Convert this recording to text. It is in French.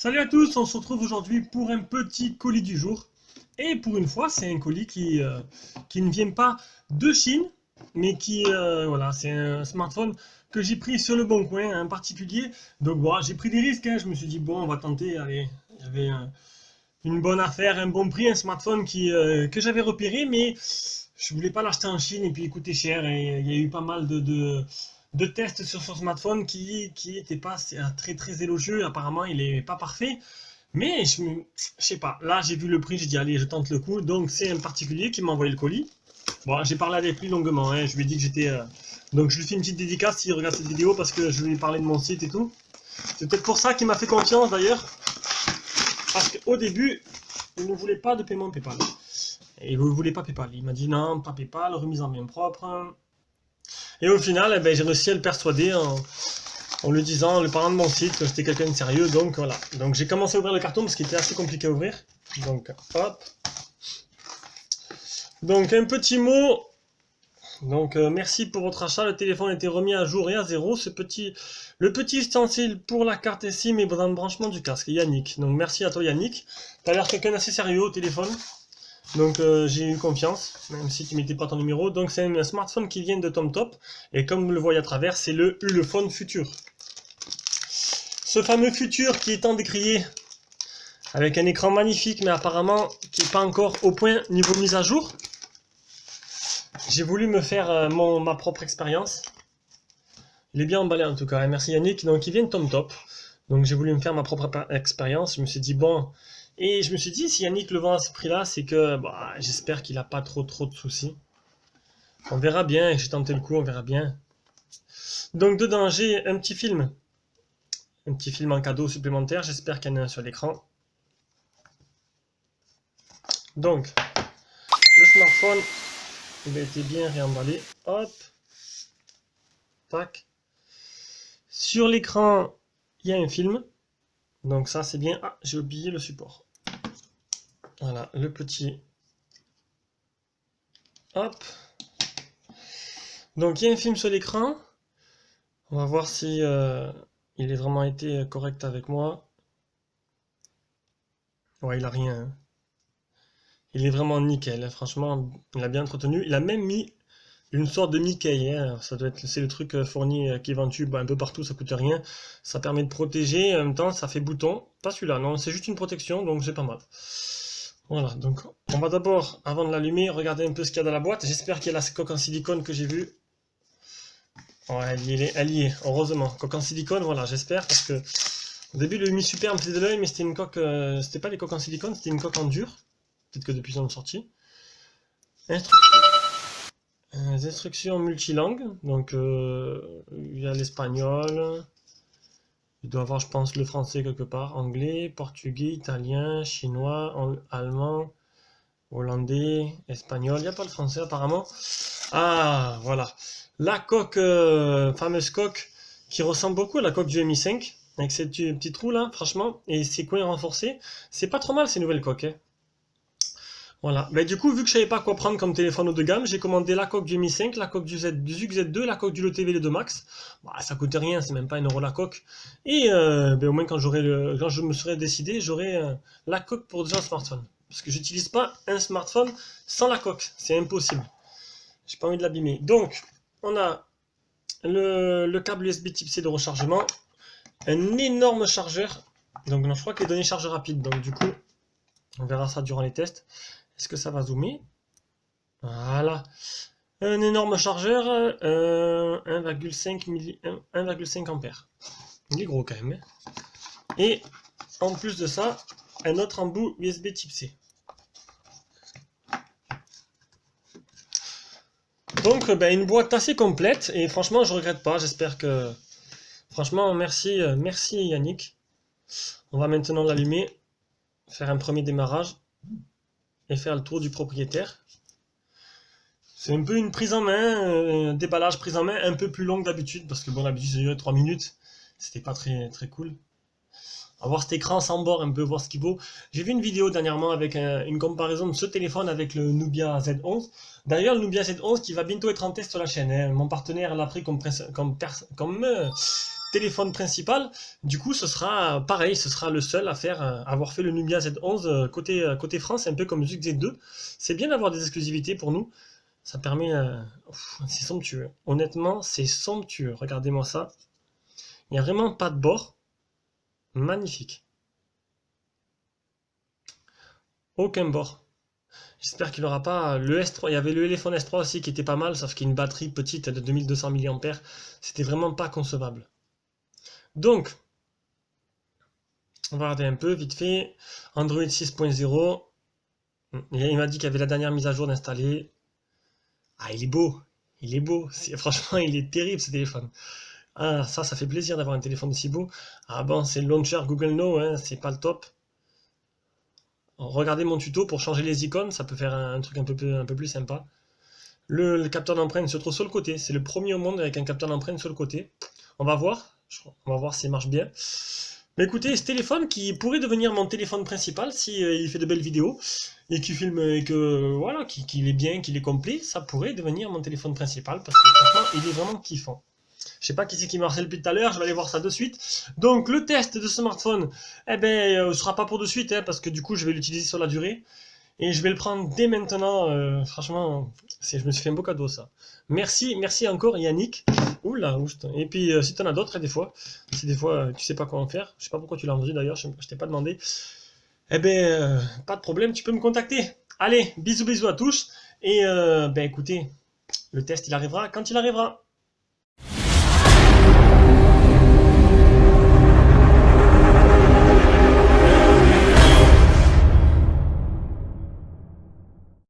Salut à tous, on se retrouve aujourd'hui pour un petit colis du jour. Et pour une fois, c'est un colis qui ne vient pas de Chine, mais voilà, c'est un smartphone que j'ai pris sur le Bon Coin, un particulier. Donc voilà, j'ai pris des risques, hein. Je me suis dit, bon, on va tenter, allez, il y avait une bonne affaire, un bon prix, un smartphone que j'avais repéré, mais je voulais pas l'acheter en Chine et puis il coûtait cher. Et il y a eu pas mal de tests sur son smartphone qui n'étaient pas très très élogieux. Apparemment, il est pas parfait. Mais je sais pas. Là, j'ai vu le prix, j'ai dit allez, je tente le coup. Donc, c'est un particulier qui m'a envoyé le colis. Bon, j'ai parlé avec lui longuement, hein. Je lui ai dit que j'étais. Donc, je lui fais une petite dédicace s'il regarde cette vidéo parce que je lui ai parlé de mon site et tout. C'est peut-être pour ça qu'il m'a fait confiance d'ailleurs. Parce qu'au début, il ne voulait pas de paiement PayPal. Et il ne voulait pas PayPal. Il m'a dit non, pas PayPal, remise en main propre. Et au final, eh ben, j'ai réussi à le persuader en lui disant, en lui parlant de mon site, que j'étais quelqu'un de sérieux. Donc voilà. Donc j'ai commencé à ouvrir le carton parce qu'il était assez compliqué à ouvrir. Donc hop. Donc un petit mot. Donc merci pour votre achat. Le téléphone a été remis à jour et à zéro. Le petit ustensile pour la carte SIM et dans le branchement du casque. Yannick. Donc merci à toi Yannick. Tu as l'air quelqu'un d'assez sérieux au téléphone. Donc j'ai eu confiance, même si tu ne mettais pas ton numéro. Donc c'est un smartphone qui vient de TomTop. Et comme vous le voyez à travers, c'est le Ulefone Futur. Ce fameux Futur qui est tant décrié, avec un écran magnifique, mais apparemment qui n'est pas encore au point niveau mise à jour. J'ai voulu me faire ma propre expérience. Il est bien emballé en tout cas. Merci Yannick. Donc il vient de TomTop. Donc j'ai voulu me faire ma propre expérience. Je me suis dit bon... Et je me suis dit, si Yannick le vend à ce prix-là, c'est que bah, j'espère qu'il n'a pas trop de soucis. On verra bien, j'ai tenté le coup, on verra bien. Donc dedans, j'ai un petit film. Un petit film en cadeau supplémentaire, j'espère qu'il y en a un sur l'écran. Donc, le smartphone, il a été bien réemballé. Hop. Tac. Sur l'écran, il y a un film. Donc ça, c'est bien. Ah, j'ai oublié le support. Voilà, le petit. Hop. Donc il y a un film sur l'écran. On va voir si il a vraiment été correct avec moi. Ouais, il a rien. Hein. Il est vraiment nickel. Hein. Franchement, il a bien entretenu. Il a même mis une sorte de Mickey. Hein. Ça doit être, c'est le truc fourni qui est vendu un peu partout. Ça coûte rien. Ça permet de protéger. En même temps, ça fait bouton. Pas celui-là. Non, c'est juste une protection. Donc c'est pas mal. Voilà, donc on va d'abord, avant de l'allumer, regarder un peu ce qu'il y a dans la boîte. J'espère qu'il y a la coque en silicone que j'ai vue. Ouais, elle y est, heureusement. Coque en silicone, voilà, j'espère, parce que au début, le Mi Super me faisait de l'œil, mais c'était une coque, c'était pas des coques en silicone, c'était une coque en dur. Peut-être que depuis, ils en ont sorti. Instructions multilangues, donc il y a l'espagnol. Il doit avoir, je pense, le français quelque part, anglais, portugais, italien, chinois, allemand, hollandais, espagnol. Il n'y a pas le français apparemment. Ah, voilà. La coque, fameuse coque, qui ressemble beaucoup à la coque du Mi 5, avec ces petits trous là, franchement, et ses coins renforcés. C'est pas trop mal ces nouvelles coques. Hein. Voilà. Mais du coup, vu que je savais pas quoi prendre comme téléphone haut de gamme, j'ai commandé la coque du Mi 5, la coque du ZUK Z2, la coque du Lotte V2 Max. Bah, ça coûtait rien, c'est même pas 1 euro la coque. Et au moins quand je me serais décidé, j'aurai la coque pour déjà un smartphone. Parce que j'utilise pas un smartphone sans la coque, c'est impossible. J'ai pas envie de l'abîmer. Donc, on a le câble USB Type C de rechargement, un énorme chargeur. Donc, non, je crois que les données charge rapide. Donc, du coup, on verra ça durant les tests. Est-ce que ça va zoomer? Voilà. Un énorme chargeur, 1,5 ampères. Il est gros quand même. Hein. Et en plus de ça, un autre embout USB Type C. Donc une boîte assez complète et franchement je regrette pas, j'espère que... Franchement merci Yannick. On va maintenant l'allumer, faire un premier démarrage et faire le tour du propriétaire. C'est un peu une prise en main, un déballage prise en main un peu plus long que d'habitude parce que bon d'habitude ça durait 3 minutes, c'était pas très cool. On va voir cet écran sans bord, un peu voir ce qu'il vaut. J'ai vu une vidéo dernièrement avec une comparaison de ce téléphone avec le Nubia Z11. D'ailleurs, le Nubia Z11 qui va bientôt être en test sur la chaîne. Hein. Mon partenaire l'a pris comme téléphone principal, du coup, ce sera pareil, ce sera le seul à avoir fait le Nubia Z11 côté France, un peu comme Zug Z2. C'est bien d'avoir des exclusivités pour nous. Ça permet... c'est somptueux. Honnêtement, c'est somptueux. Regardez-moi ça. Il n'y a vraiment pas de bord. Magnifique. Aucun bord. J'espère qu'il n'aura pas le S3. Il y avait le Elephone S3 aussi qui était pas mal, sauf qu'il y a une batterie petite de 2200 mAh. C'était vraiment pas concevable. Donc, on va regarder un peu vite fait. Android 6.0. Il m'a dit qu'il y avait la dernière mise à jour d'installer. Ah, il est beau. Il est beau. Franchement, il est terrible ce téléphone. Ah, ça fait plaisir d'avoir un téléphone aussi beau. Ah bon, c'est le launcher Google Now, hein, c'est pas le top. Regardez mon tuto pour changer les icônes, ça peut faire un truc un peu plus sympa. Le capteur d'empreinte se trouve sur le côté. C'est le premier au monde avec un capteur d'empreinte sur le côté. On va voir. On va voir s'il marche bien. Mais écoutez, ce téléphone qui pourrait devenir mon téléphone principal si il fait de belles vidéos et qu'il filme et que voilà, qu'il est bien, qu'il est complet, ça pourrait devenir mon téléphone principal parce que franchement, il est vraiment kiffant. Je sais pas qui c'est qui m'a harcelé depuis tout à l'heure, je vais aller voir ça de suite. Donc le test de ce smartphone, eh ben, sera pas pour de suite, hein, parce que du coup je vais l'utiliser sur la durée. Et je vais le prendre dès maintenant. Franchement, je me suis fait un beau cadeau ça. Merci encore Yannick. Oula, oust. Et puis si t'en as d'autres, des fois, si des fois tu sais pas comment faire, je sais pas pourquoi tu l'as vendu d'ailleurs, je t'ai pas demandé. Eh ben, pas de problème, tu peux me contacter. Allez, bisous à tous. Et ben écoutez, le test il arrivera quand il arrivera.